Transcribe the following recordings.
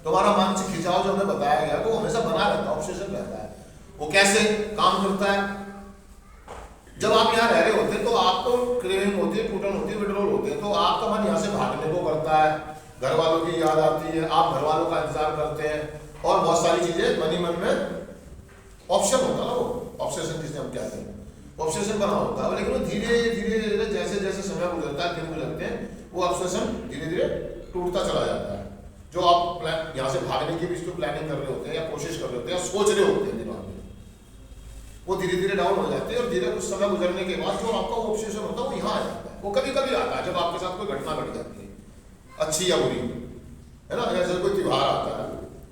तुम्हारा मानसिक खिंचाव जो हमें बताया गया वो हमेशा बना रहता है, ऑब्सेशन रहता है। वो कैसे काम करता है? जब आप यहाँ रह रहे होते हैं तो आपको क्रेविंग होती है, टूटन होती है, विड्रॉल होते हैं, तो आपका मन यहाँ से भागने को करता है, घर वालों की याद आती है, आप घर वालों का इंतजार करते हैं, और बहुत सारी चीजें मन ही मन में ऑप्शन होता है ना, वो ऑब्सेशन जिसे हम कहते हैं, ऑब्सेशन बना होता है। लेकिन वो धीरे धीरे धीरे जैसे जैसे समय गुजरता है, दिन गुजरते हैं, वो ऑब्सेशन धीरे धीरे टूटता चला जाता है। जो आप यहाँ से भागने की भी प्लानिंग कर रहे होते हैं या कोशिश कर रहे होते हैं या सोच रहे होते हैं दिमाग में, वो धीरे धीरे डाउन हो जाते हैं, और धीरे कुछ समय गुजरने के बाद जो आपका ऑब्सेशन होता है वो यहाँ आ जाता है। वो कभी कभी आता है जब आपके साथ कोई घटना घट जाती है, अच्छी या बुरी, है ना, जैसे कोई त्योहार आता है,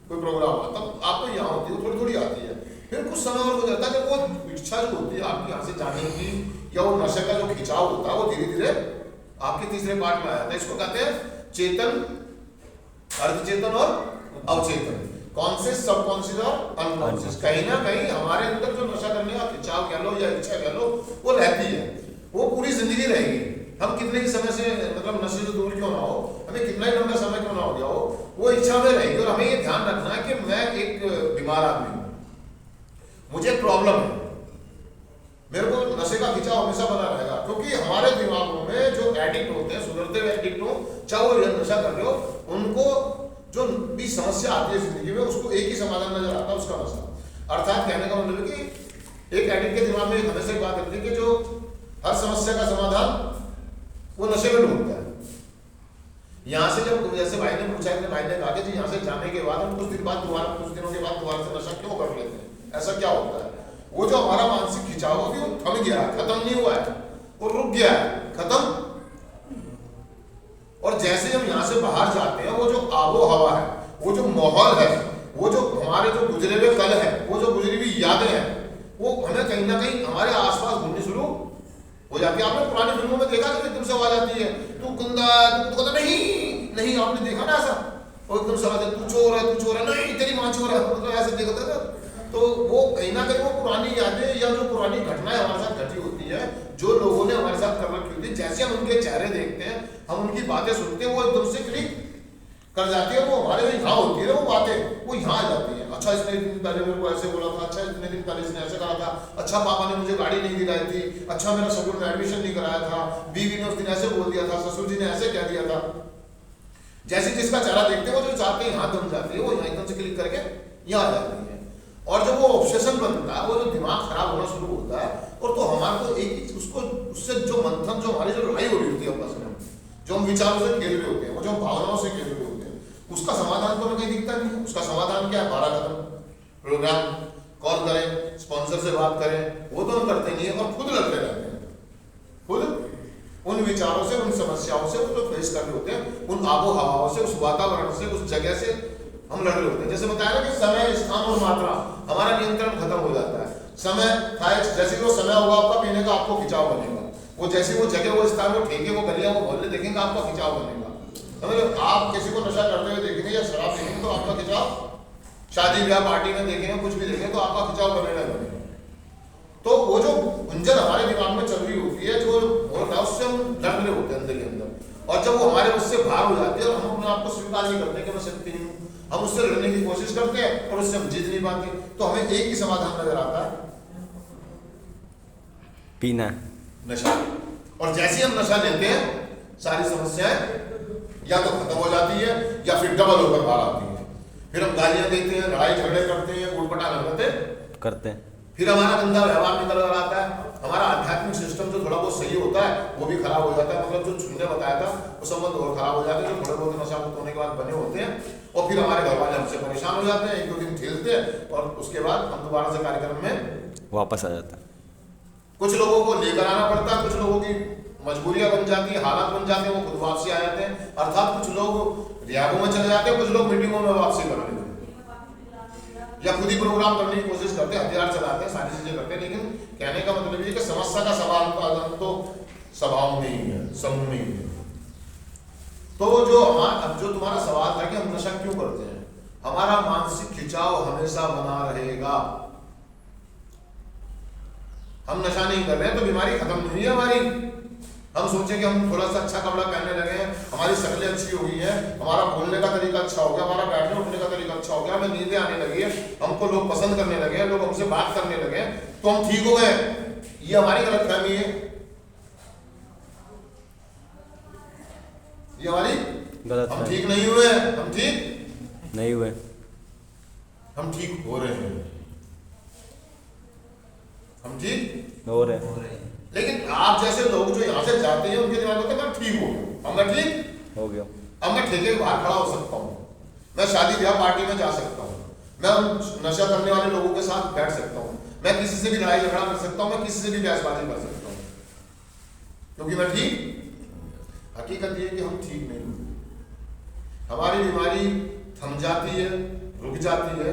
कोई प्रोग्राम आता है, तब आपको यहाँ होती है, थोड़ी थोड़ी आती है। फिर कुछ समय और गुजरता है, जब वो इच्छा जो होती है आपकी यहाँ से जाने की, या वो नशे का जो खिंचाव होता है, वो धीरे धीरे आपके तीसरे पार्ट में आ जाता है। इसको कहते हैं चेतन, अर्धचेतन और अवचेतन, कॉन्शियस, सबकॉन्शियस और अनकॉन्शियस। कहीं ना कहीं हमारे अंदर जो नशा करने का खिंचाव कह लो या इच्छा कह लो, वो रहती है, वो पूरी जिंदगी रहेगी। हम कितने ही समय से, मतलब नशे से दूर क्यों ना हो, हमें कितना ही लंबा समय क्यों ना हो गया हो, वो इच्छा में रहेगी। और हमें ये ध्यान रखना है कि मैं एक बीमार आदमी हूं, मुझे प्रॉब्लम है, मेरे को नशे का खिंचाव हमेशा बना रहेगा। क्योंकि हमारे दिमागों में जो एडिक्ट होते हैं, सुधरते हुए एडिक्ट हो, चाहे वो नशा कर रहे हो, उनको जो भी समस्या आती है जिंदगी में, उसको एक ही समाधान नजर आता है, उसका नशा। अर्थात कहने का मतलब है कि एक एडिक्ट के दिमाग में हमेशा एक बात रहती है कि जो हर समस्या का समाधान वो नशे में ढूंढता है। यहाँ से जब जैसे भाई ने पूछा, भाई ने कहा कि जी यहाँ से जाने के बाद हम कुछ दिन बाद दोबारा, कुछ दिनों के बाद दोबारा से नशा क्यों कर लेते हैं, ऐसा क्या होता है? वो जो हमारा मानसिक खिंचाव अभी वो थम गया, खत्म नहीं हुआ है, वो रुक गया है, खत्म। और जैसे हम यहाँ से बाहर जाते हैं, वो जो आबो हवा है, वो जो माहौल है, वो जो हमारे जो गुजरे हुए कल है, वो जो गुजरी हुई यादें हैं, वो हमें कहीं ना कहीं हमारे आसपास घूमनी शुरू हो जाती है। आपने पुरानी फिल्मों में देखा कि एकदम से आवाज आती है, तू गुंडा, तू कहता नहीं नहीं, आपने देखा ना ऐसा, और एकदम से आवाज है, तू चोर है, तू चोर है, नहीं तेरी माँ चोर है, मतलब ऐसे देखा था। तो वो कहीं ना कहीं वो पुरानी यादें या जो पुरानी घटनाएं हमारे साथ घटी होती है, जो लोगों ने हमारे साथ कर रखी होती है, जैसे हम उनके चेहरे देखते हैं, हम उनकी बातें सुनते हैं, वो एकदम से क्लिक कर जाती है, वो हमारे यहाँ होती है, वो बातें वो यहाँ आ जाती है। अच्छा इसने दिन पहले मेरे को ऐसे बोला था, अच्छा इतने दिन पहले इसने ऐसे कहा था, अच्छा पापा ने मुझे गाड़ी नहीं दिलाई थी, अच्छा मेरा स्कूल में एडमिशन नहीं कराया था, बीवी ने उस दिन ऐसे बोल दिया था, ससुर जी ने ऐसे कह दिया था। जैसे जिसका चेहरा देखते हैं, वो जो चाहते हैं यहाँ दम जाती है, वो यहाँ एकदम से क्लिक करके यहाँ आ जाती है। और जब वो ऑब्सेशन बनता है, वो जो दिमाग खराब होना शुरू होता है, और तो हमारे को एक उसको उससे जो मंथन, जो हमारी जो लड़ाई हो रही होती है आपस में, जो हम विचारों से खेल रहे होते हैं, वो जो हम भावनाओं से खेल रहे होते हैं, उसका समाधान तो हमें कहीं दिखता नहीं। उसका समाधान क्या है? 12 कदम, प्रोग्राम, कॉल करें, स्पॉन्सर से बात करें, वो तो हम करते नहीं है, और खुद लड़ते रहते हैं, खुद उन विचारों से, उन समस्याओं से, वो जो फेस कर रहे होते हैं, उन आबो हवाओं से, उस वातावरण से, उस जगह से हम लड़ रहे होते हैं। जैसे बताया ना कि समय, स्थान और मात्रा, हमारा नियंत्रण खत्म हो जाता है। समय था, जैसे वो समय होगा आपका पीने का, आपको खिंचाव बनेगा, वो जैसे वो जगह, वो स्थान, वो ठेके, वो गलियां, वो मोहल्ले देखेंगे, आपका खिंचाव बनेगा। समझ, आप किसी को नशा करते हुए देखेंगे या शराब देखेंगे तो आपका खिंचाव, शादी ब्याह पार्टी में देखेंगे, कुछ भी देखेंगे तो आपका खिंचाव बनेगा बनेगा। तो वो जो गुंजन हमारे दिमाग में चल रही होती है, जो होता है, उससे हम लड़ रहे होते हैं अंदर के अंदर, और जब वो हमारे उससे बाहर हो जाती है और हम अपने आप को स्वीकार नहीं करते कि मैं शक्ति हूँ, हम उससे लड़ने की कोशिश करते हैं और उससे हम जीत नहीं पाते, तो हमें एक ही समाधान नजर आता है, पीना, नशा। और जैसे हम नशा लेते हैं, सारी समस्याएं या तो खत्म हो जाती है या फिर डबल होकर बाहर आती है। फिर हम गालियां देते हैं, लड़ाई झगड़े करते हैं, उटपटांग हरकतें करते हैं, फिर हमारा गंदा व्यवहार निकल कर आता है, हमारा आध्यात्मिक सिस्टम जो थोड़ा बहुत सही होता है वो भी खराब हो जाता है। मतलब जो छुने बताया था वो संबंध और खराब हो जाते हैं, जो थोड़े बहुत नशा मुक्त होने के बाद बने होते हैं, और फिर हमारे घर वाले हमसे परेशान हो जाते हैं, 1-2 दिन झेलते हैं, और उसके बाद हम दोबारा से कार्यक्रम में वापस आ जाता है। कुछ लोगों को लेकर आना पड़ता है, कुछ लोगों की मजबूरियां बन जाती है, हालात बन जाते हैं, वो खुद वापसी आ जाते हैं। अर्थात कुछ लोग रियाबों में चले जाते हैं, कुछ लोग मीटिंगों में वापसी कर लेते हैं, या खुद ही प्रोग्राम करने की कोशिश करते हैं, हथियार चलाते हैं, सारी चीजें करते हैं। लेकिन कहने का मतलब ये कि समस्या का समाधान तो स्वभाव में ही है, समूह में ही है। तो जो अब जो तुम्हारा सवाल था कि हम नशा क्यों करते हैं, हमारा मानसिक खिंचाव हमेशा बना रहेगा। हम नशा नहीं कर रहे हैं तो बीमारी खत्म नहीं है हमारी, हम सोचे कि हम थोड़ा सा अच्छा कपड़ा पहनने लगे हैं, हमारी शक्लें अच्छी हो गई है, हमारा बोलने का तरीका अच्छा हो गया, हमारा बैठने उठने का तरीका अच्छा हो गया, हमें नींदें आने लगी है, हमको लोग पसंद करने लगे हैं, लोग हमसे बात करने लगे हैं, तो हम ठीक हो गए। ये हमारी गलतफहमी है, ये हमारी गलत हम है। ठीक नहीं हुए, हम ठीक नहीं हुए, हम ठीक हो रहे हैं, हम ठीक हो रहे। लेकिन आप जैसे लोग जो यहाँ से जाते हैं उनके दिमाग में होता है मैं ठीक हूँ, अब मैं ठीक, हो गया। अब मैं ठेके के बाहर खड़ा हो सकता हूँ, मैं शादी ब्याह पार्टी में जा सकता हूँ, मैं उन नशा करने वाले लोगों के साथ बैठ सकता हूँ, मैं किसी से भी लड़ाई झगड़ा कर सकता हूँ, मैं किसी से भी बहसबाजी कर सकता हूँ, क्योंकि मैं ठीक। हकीकत ये कि हम ठीक नहीं हुए, हमारी बीमारी थम जाती है, रुक जाती है।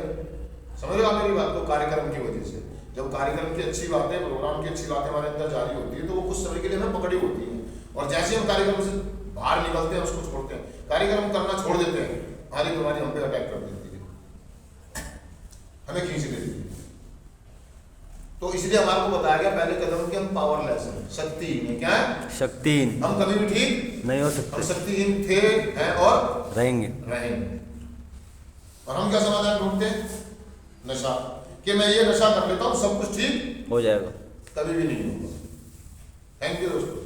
समझ रहे हो आप मेरी बात को? कार्यक्रम की वजह से जब कार्यक्रम की अच्छी बातें, प्रोग्राम की अच्छी बातें हमारे अंदर जारी होती है तो वो कुछ समय के लिए हमें पकड़ी होती है, और जैसे हम कार्यक्रम से बाहर निकलते हैं उसको छोड़ते हैं, कार्यक्रम करना छोड़ देते हैं, हमारी बीमारी हम पे अटैक कर देती है, हमें खींच लेती है। तो इसलिए हमारे को बताया गया पहले कदम कि हम पावरलेस हैं, शक्तिहीन है। क्या है? शक्तिहीन हम कभी भी ठीक नहीं हो हम सकते, शक्तिहीन थे, हैं और रहेंगे। रहेंगे। और हम क्या समाधान ढूंढते हैं? नशा, कि मैं ये नशा कर लेता हूँ सब कुछ ठीक हो जाएगा। कभी भी नहीं होगा। थैंक यू दोस्तों।